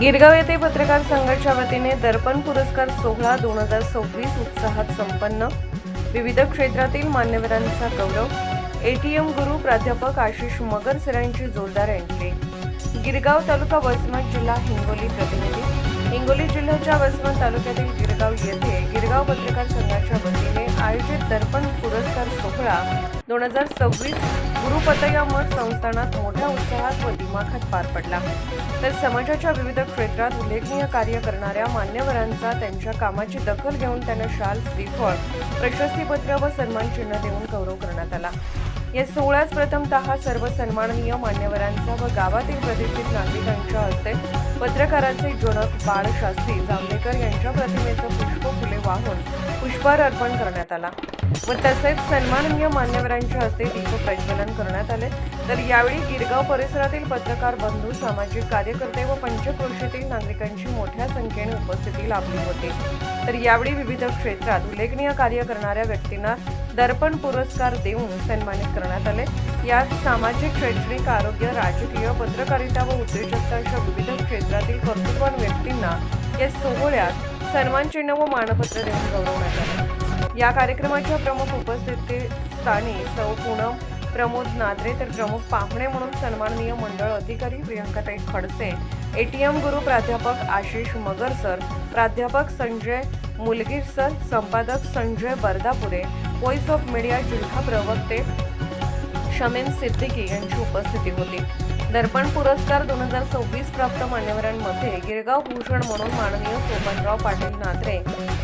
गिरगाव येथे पत्रकार संघाच्या वतीने दर्पण पुरस्कार सोहळा 2026 उत्साहात संपन्न। विविध क्षेत्रातील मान्यवरांचा गौरव। एटीएम गुरु प्राध्यापक आशिष मगर सरांची जोरदार एंट्री। गिरगाव तालुका वसमत जिल्हा हिंगोली प्रतिनिधी। हिंगोली जिल्ह्याच्या वसमत तालुक्यातील गिरगाव येथे गिरगाव पत्रकार संघाच्या वतीने आयोजित दर्पण पुरस्कार सोहळा 2026 गुरुपतया मठ संस्थानात मोठ्या उत्साहात व दिमाखात पार पडला। तर समाजाच्या विविध क्षेत्रात उल्लेखनीय कार्य करणाऱ्या मान्यवरांचा त्यांच्या कामाची दखल घेऊन त्यांना शाल, श्रीफळ, प्रशस्तीपत्र व सन्मान चिन्ह देऊन गौरव करण्यात आला। या सोहळ्यात प्रथमतः सर्व सन्माननीय मान्यवरांचा व गावातील प्रतिष्ठित नागरिकांच्या हस्ते पत्रकाराचे जनक बाळशास्त्री जांभेकर यांच्या प्रतिमेचं पुष्पफुले वाहून पुष्पहार अर्पण करण्यात आला व तसेच सन्माननीय मान्यवरांच्या हस्ते दीप प्रज्वलन करण्यात आले। तर यावेळी गिरगाव परिसरातील पत्रकार बंधू, सामाजिक कार्यकर्ते व पंचक्रोशीतील नागरिकांची मोठ्या संख्येने उपस्थिती लाभली होती। तर यावेळी विविध क्षेत्रात उल्लेखनीय कार्य करणाऱ्या व्यक्तींना दर्पण पुरस्कार देऊन सन्मानित करण्यात आले। यात सामाजिक, शैक्षणिक, आरोग्य, राजकीय, पत्रकारिता व उद्योजकता अशा विविध क्षेत्रातील कर्तृत्ववान व्यक्तींना या सोहळ्यात सन्मान चिन्ह व मानपत्र देऊन गौरवण्यात आले। या कार्यक्रमाच्या प्रमुख उपस्थितीस्थानी सौ पूनम प्रमोद नाद्रे, तर प्रमुख पाहुणे म्हणून सन्माननीय मंडळ अधिकारी प्रियंकाताई खडसे, एटीएम गुरु प्राध्यापक आशिष मगर सर, प्राध्यापक संजय मुलगीर सर, संपादक संजय बर्दापुरे, व्हॉइस ऑफ मीडिया जिल्हा प्रवक्ते शमीम सिद्दीकी यांची उपस्थिती होती। दर्पण पुरस्कार 2026 प्राप्त मान्यवरांमध्ये गिरगाव भूषण म्हणून माननीय सोपानराव पाटील नात्रे,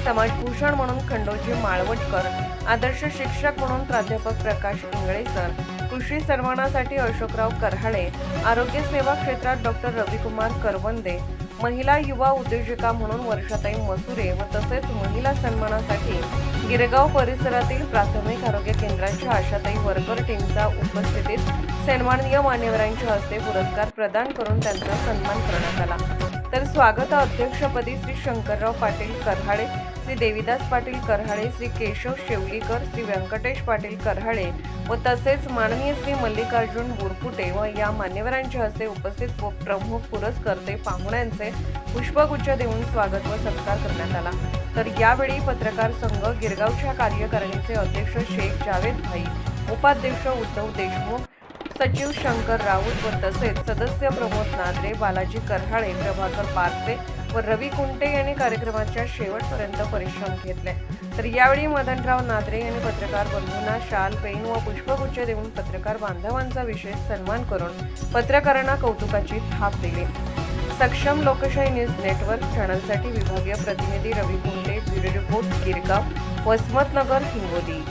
समाजभूषण म्हणून खंडोजी माळवटकर, आदर्श शिक्षक म्हणून प्राध्यापक प्रकाश इंगळे सर, कृषी सन्मानासाठी अशोकराव करहाळे, आरोग्य सेवा क्षेत्रात डॉक्टर रविकुमार करवंदे, महिला युवा उद्योजका म्हणून वर्षाताई मसुरे व तसेच महिला सन्मानासाठी गिरगाव परिसरातील प्राथमिक आरोग्य केंद्राच्या आशाताई वर्कर टीमच्या उपस्थितीत सन्माननीय मान्यवरांच्या हस्ते पुरस्कार प्रदान करून त्यांचा सन्मान करण्यात आला। तर स्वागत अध्यक्षपदी श्री शंकरराव पाटील करहाळे, श्री देवीदास पाटील करहाळे, श्री केशव शेवलीकर, श्री व्यंकटेश पाटील करहाळे व तसेच माननीय श्री मल्लिकार्जुन बोरपुटे व या मान्यवरांच्या हस्ते उपस्थित प्रमुख पुरस्कर्ते पाहुण्यांचे पुष्पगुच्छ देऊन स्वागत व सत्कार करण्यात आला। तर यावेळी पत्रकार संघ गिरगावच्या कार्यकारिणीचे अध्यक्ष शेख जावेद भाई, उपाध्यक्ष उद्धव देशमुख, सचिव शंकर राऊत व तसेच सदस्य प्रमोद नाद्रे, बालाजी करहाळे, प्रभाकर पारसे व रवी कुंटे यांनी कार्यक्रमाच्या शेवटपर्यंत परिश्रम घेतले। तर यावेळी मदनराव नाद्रे यांनी पत्रकार बंधूंना शाल, पेन व पुष्पगुच्छ देऊन पत्रकार बांधवांचा विशेष सन्मान करून पत्रकारांना कौतुकाची थाप दिली। सक्षम लोकशाही न्यूज नेटवर्क चॅनलसाठी विभागीय प्रतिनिधी रवी कुंटे, ब्युरो रिपोर्ट गिरगाव, वसमत नगर, हिंगोली।